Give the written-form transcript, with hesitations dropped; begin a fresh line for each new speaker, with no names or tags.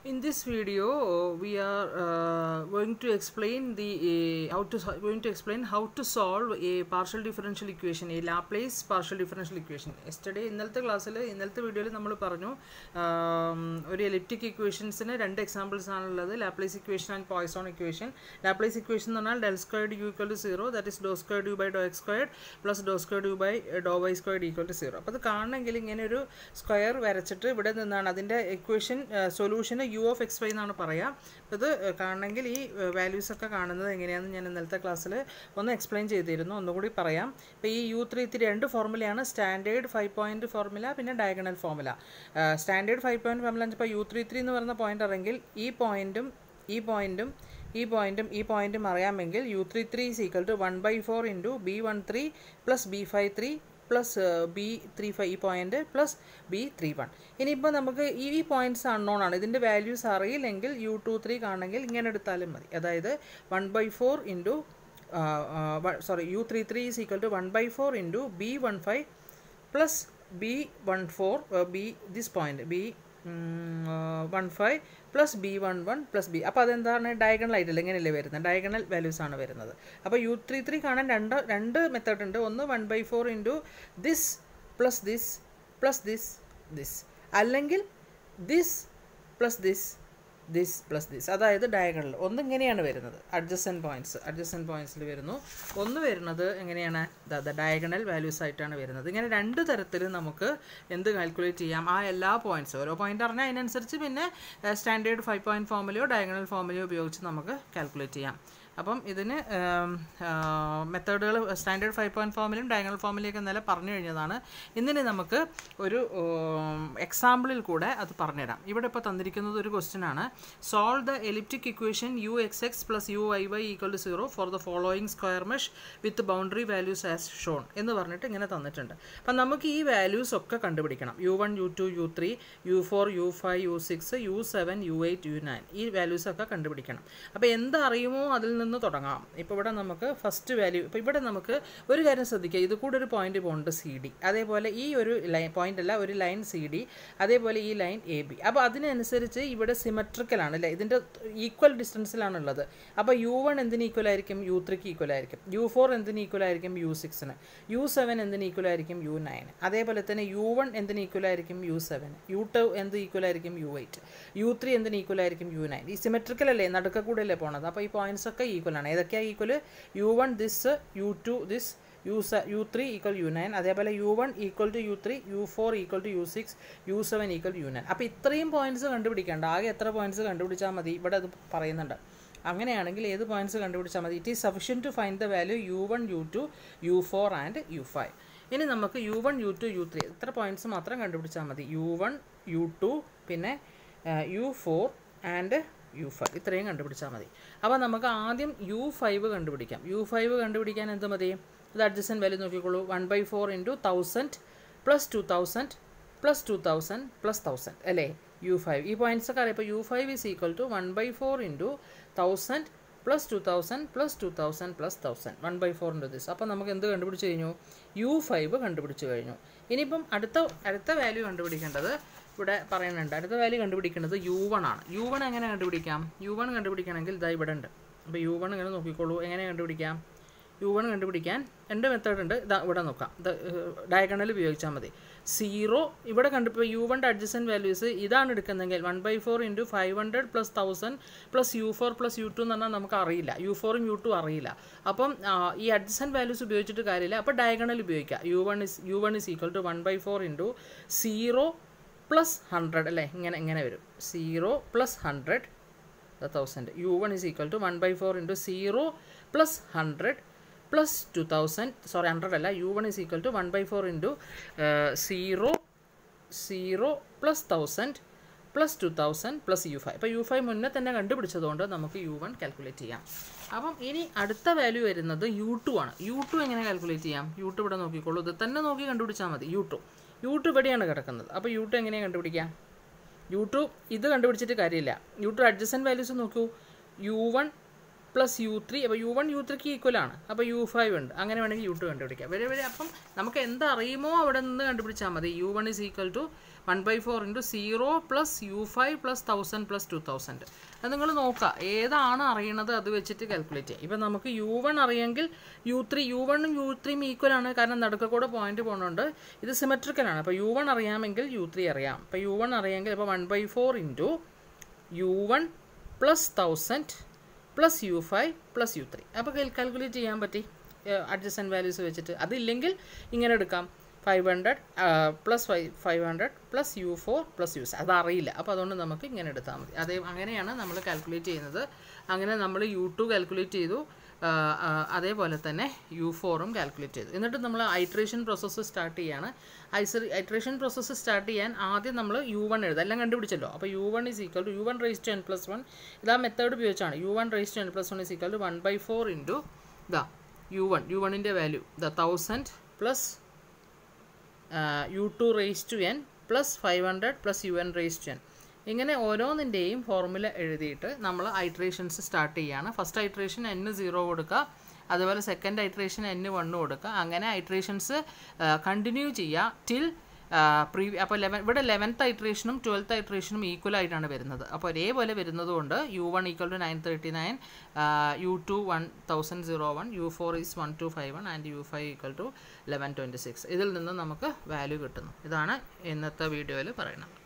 In this video, we are going to explain how to solve a partial differential equation, a Laplace partial differential equation. Yesterday, ഇന്നലത്തെ ക്ലാസ്സിൽ ഇന്നലത്തെ വീഡിയോയിൽ നമ്മൾ പറഞ്ഞു ഒരു എലിപ്റ്റിക് ഇക്വേഷൻസിന് രണ്ട് എക്സാമ്പിൾസ് ആണുള്ളത്, Laplace equation and Poisson equation. Laplace equation എന്ന് പറഞ്ഞാൽ del squared u equal to 0, that is dou squared u by dou x squared plus dou squared u by dou y squared equal to 0. അപ്പോൾ അത് കാണണമെങ്കിൽ ഇങ്ങനെ ഒരു square വരച്ചിട്ട് ഇവിടെ നിന്നാണ് അതിൻ്റെ ഇക്വേഷൻ സൊല്യൂഷന് u of xy എന്നാണ് പറയുക. അപ്പോൾ ഇത് കാണണമെങ്കിൽ ഈ വാല്യൂസൊക്കെ കാണുന്നത് എങ്ങനെയാണെന്ന് ഞാൻ ഇന്നലത്തെ ക്ലാസ്സിൽ ഒന്ന് എക്സ്പ്ലെയിൻ ചെയ്തിരുന്നു, ഒന്നുകൂടി പറയാം. ഇപ്പോൾ ഈ u33 രണ്ട് ഫോർമുലയാണ്, സ്റ്റാൻഡേർഡ് 5 പോയിൻറ്റ് ഫോർമുല പിന്നെ diagonal formula. Standard 5 point formula എന്ന് വെച്ചാൽ u33 എന്ന് പറയുന്ന പോയിൻ്റ് ആണെങ്കിൽ ഈ പോയിൻറ്റും അറിയാമെങ്കിൽ u33 is equal to 1/4 into b13 plus b53 plus b35 ഈ പോയിൻ്റ് പ്ലസ് b31. ഇനിയിപ്പോൾ നമുക്ക് ഈ പോയിൻറ്റ്സ് അൺനോൺ ആണ്, ഇതിൻ്റെ വാല്യൂസ് അറിയില്ലെങ്കിൽ u23 കാണണമെങ്കിൽ ഇങ്ങനെ എടുത്താലും മതി. അതായത് 1/4 into u33 is equal to 1/4 into b15 plus b14 this point b15 plus b11 plus b. അപ്പോൾ അതെന്താണ്, ഡയഗണൽ ആയിട്ടില്ല, ഇങ്ങനെയല്ലേ വരുന്നത്, ഡയഗണൽ വാല്യൂസ് ആണ് വരുന്നത്. അപ്പോൾ u33 കാണാൻ രണ്ട് മെത്തേഡ് ഉണ്ട്. ഒന്ന് 1/4 into this plus this plus this അല്ലെങ്കിൽ this plus this plus this, അതായത് ഡയഗണൽ. ഒന്ന് ഇങ്ങനെയാണ് വരുന്നത്, അഡ്ജസൻറ്റ് പോയിൻറ്റ്സിൽ വരുന്നു. ഒന്ന് വരുന്നത് എങ്ങനെയാണ്, ഡയഗണൽ വാല്യൂസ് ആയിട്ടാണ് വരുന്നത്. ഇങ്ങനെ രണ്ട് തരത്തിൽ നമുക്ക് എന്ത് കാൽക്കുലേറ്റ് ചെയ്യാം, ആ എല്ലാ പോയിൻറ്റ്സും ഓരോ പോയിൻ്റ് അറിഞ്ഞാൽ അതിനനുസരിച്ച് പിന്നെ സ്റ്റാൻഡേർഡ് 5 പോയിൻറ്റ് ഫോർമുലയോ ഡയഗണൽ ഫോർമുലയോ ഉപയോഗിച്ച് നമുക്ക് കാൽക്കുലേറ്റ് ചെയ്യാം. അപ്പം ഇതിന് മെത്തേഡുകൾ സ്റ്റാൻഡേർഡ് 5 പോയിൻറ്റ് ഫോർമുലയും ഡയഗണൽ ഫോർമുലയൊക്കെ ഇന്നലെ പറഞ്ഞു കഴിഞ്ഞതാണ്. ഇന്നിന് നമുക്ക് ഒരു എക്സാമ്പിളിൽ കൂടെ അത് പറഞ്ഞുതരാം. ഇവിടെ ഇപ്പോൾ തന്നിരിക്കുന്നത് ഒരു ക്വസ്റ്റ്യൻ ആണ്, solve the elliptic equation u(x(x) plus u(y(y) equal to 0 for the following square mesh with boundary values as shown എന്ന് പറഞ്ഞിട്ട് ഇങ്ങനെ തന്നിട്ടുണ്ട്. അപ്പം നമുക്ക് ഈ വാല്യൂസ് ഒക്കെ കണ്ടുപിടിക്കണം. u1, u2, u3, u4, u5, u6, u7, u8, u9 ഈ വാല്യൂസൊക്കെ കണ്ടുപിടിക്കണം. അപ്പോൾ എന്തറിയുമോ അതിൽ നിന്ന് തുടങ്ങാം. ഇപ്പോൾ ഇവിടെ നമുക്ക് ഫസ്റ്റ് വാല്യൂ, ഇപ്പോൾ ഇവിടെ നമുക്ക് ഒരു കാര്യം ശ്രദ്ധിക്കുക, ഇത് കൂടെ ഒരു പോയിന്റ് പോകുന്നുണ്ട് CD, അതേപോലെ ഈ ഒരു ലൈൻ പോയിന്റ് അല്ല, ഒരു ലൈൻ CD, അതേപോലെ ഈ ലൈൻ AB. അപ്പോൾ അതിനനുസരിച്ച് ഇവിടെ സിമെട്രിക്കലാണ് അല്ലേ, ഇതിൻ്റെ ഈക്വൽ ഡിസ്റ്റൻസിലാണുള്ളത്. അപ്പോൾ u1 എന്തിന് ഈക്വൽ ആയിരിക്കും, u3ക്ക് ഈക്വൽ ആയിരിക്കും. u4 എന്തിന് ഈക്വൽ ആയിരിക്കും, u6ന്. u7 എന്തിന് ഈക്വൽ ആയിരിക്കും, u9. അതേപോലെ തന്നെ u1 എന്തിന് ഈക്വൽ ആയിരിക്കും, u7. u2 എന്ത് ഈക്വൽ ആയിരിക്കും, u8. u3 എന്തിന് ഈക്വൽ ആയിരിക്കും, u9. ഈ സിമെട്രിക്കൽ അല്ലേ, നടുക്ക കൂടെ അല്ലേ പോണത്. അപ്പോൾ ഈ പോയിന്റ്സ് ഒക്കെ ഈക്വൽ ആണ്. ഏതൊക്കെയാണ് equal, u1 this, u2 this, u3 equal u9, അതേപോലെ u1 equal to u3, u4 equal to u6, u7 equal u9. അപ്പോൾ ഇത്രയും പോയിന്റ്സ് കണ്ടുപിടിക്കേണ്ട, ആകെ എത്ര പോയിന്റ്സ് കണ്ടുപിടിച്ചാൽ മതി, ഇവിടെ അത് പറയുന്നുണ്ട്. അങ്ങനെയാണെങ്കിൽ ഏത് പോയിന്റ്സ് കണ്ടുപിടിച്ചാൽ മതി, it is sufficient to find the value u1, u2, u4 and u5. ഇനി നമുക്ക് u1, u2, u3 ഇത്ര പോയിന്റ്സ് മാത്രം കണ്ടുപിടിച്ചാൽ മതി. u1, u2 പിന്നെ u4 ആൻഡ് u5 ഇത്രയും കണ്ടുപിടിച്ചാൽ മതി. അപ്പോൾ നമുക്ക് ആദ്യം u5 കണ്ടുപിടിക്കാം. u5 കണ്ടുപിടിക്കാൻ എന്ത് മതി, ഇത് അഡ്ജസൻറ്റ് വാല്യൂ നോക്കിക്കോളൂ. 1/4 ഇൻറ്റു 1000 പ്ലസ് 2000 പ്ലസ് 2000 പ്ലസ് 1000 അല്ലേ u5. ഈ പോയിൻറ്റ്സ് ഒക്കെ അറിയാം. ഇപ്പോൾ u5 is equal to 1/4 into 1000 plus 2000 plus 2000 plus 1000 1/4 into this. അപ്പോൾ നമുക്ക് എന്ത് കണ്ടുപിടിച്ച് കഴിഞ്ഞു, u5 കണ്ടുപിടിച്ച് കഴിഞ്ഞു. ഇനിയിപ്പം അടുത്ത വാല്യൂ കണ്ടുപിടിക്കേണ്ടത് ഇവിടെ പറയുന്നുണ്ട്. അടുത്ത വാല്യൂ കണ്ടുപിടിക്കേണ്ടത് u1 ആണ്. u1 എങ്ങനെ കണ്ടുപിടിക്കാം, u1 കണ്ടുപിടിക്കണമെങ്കിൽ ഇതാ ഇവിടെ ഉണ്ട്. അപ്പോൾ u1 ഇങ്ങനെ നോക്കിക്കോളൂ, എങ്ങനെ കണ്ടുപിടിക്കാം. u1 കണ്ടുപിടിക്കാൻ രണ്ട് മെത്തേഡ് ഉണ്ട്. ഇതാ ഇവിടെ നോക്കാം, ഡയഗണൽ ഉപയോഗിച്ചാൽ മതി. 0 ഇവിടെ ഇപ്പോൾ u1 അഡ്ജസൻറ്റ് വാല്യൂസ് ഇതാണ് എടുക്കുന്നതെങ്കിൽ 1/4 into 500 plus 1000 plus u4 plus u2 എന്ന് പറഞ്ഞാൽ നമുക്ക് അറിയില്ല, u4ഉം u2 അറിയില്ല. അപ്പം ഈ അഡ്ജസൻറ്റ് വാല്യൂസ് ഉപയോഗിച്ചിട്ട് കാര്യമില്ല. അപ്പോൾ ഡയഗണൽ ഉപയോഗിക്കുക. u1 is equal to 1/4 into 0 plus 100 അല്ലേ, ഇങ്ങനെ വരും. 0 plus 100 1000. u1 is equal to 1/4 into 0 plus 100 plus 2000, sorry 100 അല്ല, u1 is equal to 1/4 into 0 plus 1000 plus 2000 plus u5. അപ്പോൾ u5 മുന്നേ തന്നെ കണ്ടുപിടിച്ചതുകൊണ്ട് നമുക്ക് u1 കാൽക്കുലേറ്റ് ചെയ്യാം. അപ്പം ഇനി അടുത്ത വാല്യൂ വരുന്നത് u2 ആണ്. u2 എങ്ങനെ കാൽക്കുലേറ്റ് ചെയ്യാം, u2 ഇവിടെ നോക്കിക്കോളൂ, ഇത് തന്നെ നോക്കി കണ്ടുപിടിച്ചാൽ മതി. u2 ഇവിടെയാണ് കിടക്കുന്നത്. അപ്പോൾ u2 എങ്ങനെയാണ് കണ്ടുപിടിക്കാം, u2 ഇത് കണ്ടുപിടിച്ചിട്ട് കാര്യമില്ല. u2 അഡ്ജസൻറ്റ് വാല്യൂസ് നോക്കൂ, u1 പ്ലസ് U3. അപ്പോൾ U1 U3ക്ക് ഈക്വലാണ്. അപ്പോൾ U5 ഉണ്ട്. അങ്ങനെ വേണമെങ്കിൽ U2 കണ്ടുപിടിക്കാം. വരെ അപ്പം നമുക്ക് എന്തറിയുമോ അവിടെ നിന്ന് കണ്ടുപിടിച്ചാൽ മതി. U1 is equal to 1/4 into 0 plus U5 plus 1000 plus 2000. അത് നിങ്ങൾ നോക്കുക ഏതാണ് അറിയണത് അത് വെച്ചിട്ട് കാൽക്കുലേറ്റ് ചെയ്യാം. ഇപ്പം നമുക്ക് U1 അറിയെങ്കിൽ U1ഉം U3യും ഈക്വലാണ്. കാരണം നടുക്കൂടെ പോയിന്റ് പോകുന്നുണ്ട്. ഇത് സിമെട്രിക്കലാണ്. അപ്പോൾ U1 അറിയാമെങ്കിൽ U3 അറിയാം. അപ്പോൾ U1 അറിയാമെങ്കിൽ ഇപ്പോൾ 1/4 into U1 plus 1000 plus U5 plus U3. അപ്പോൾ കാൽക്കുലേറ്റ് ചെയ്യാൻ പറ്റി അഡ്ജസ്റ്റൻറ്റ് വാല്യൂസ് വെച്ചിട്ട്. അതില്ലെങ്കിൽ ഇങ്ങനെ എടുക്കാം 500 plus 500 plus U4 plus U6. അതറിയില്ല. അപ്പോൾ അതുകൊണ്ട് നമുക്ക് ഇങ്ങനെ എടുത്താൽ മതി. അങ്ങനെയാണ് നമ്മൾ കാൽക്കുലേറ്റ് ചെയ്യുന്നത്. അങ്ങനെ നമ്മൾ U2 കാൽക്കുലേറ്റ് ചെയ്തു. അതേപോലെ തന്നെ U4ഉം കാൽക്കുലേറ്റ് ചെയ്തു. എന്നിട്ട് നമ്മൾ ഐട്രേഷൻ പ്രോസസ്സ് സ്റ്റാർട്ട് ചെയ്യാണ്. ഐട്രേഷൻ പ്രോസസ്സ് സ്റ്റാർട്ട് ചെയ്യാൻ ആദ്യം നമ്മൾ U1 എഴുതാം. എല്ലാം കണ്ടുപിടിച്ചല്ലോ. അപ്പോൾ U1 is equal to U1 raised to n plus 1. ഇതാ മെത്തേഡ് ഉപയോഗിച്ചാണ്. U1 raised to n plus 1 is equal to 1/4 into ഇതാ U1ൻ്റെ വാല്യൂ ഇതാ 1000 plus U2 raised to n plus 500 plus UN raised to n. ഇങ്ങനെ ഓരോന്നിൻ്റെയും formula എഴുതിയിട്ട് നമ്മൾ iterations start ചെയ്യുകയാണ്. First iteration n0 കൊടുക്കുക, അതുപോലെ സെക്കൻഡ് ഐട്രേഷൻ n1 കൊടുക്കുക. അങ്ങനെ ഐട്രേഷൻസ് കണ്ടിന്യൂ ചെയ്യുക ടിൽ അപ്പോൾ ഇവിടെ 11th ഐട്രേഷനും 12th ഐട്രേഷനും ഈക്വൽ ആയിട്ടാണ് വരുന്നത്. അപ്പോൾ ഒരേപോലെ വരുന്നതുകൊണ്ട് U1 equal to 939, U2 1001, U4 is 1251 and U5 equal to 1126. ഇതിൽ നിന്ന് നമുക്ക് വാല്യൂ കിട്ടുന്നു. ഇതാണ് ഇന്നത്തെ വീഡിയോയിൽ പറയുന്നത്.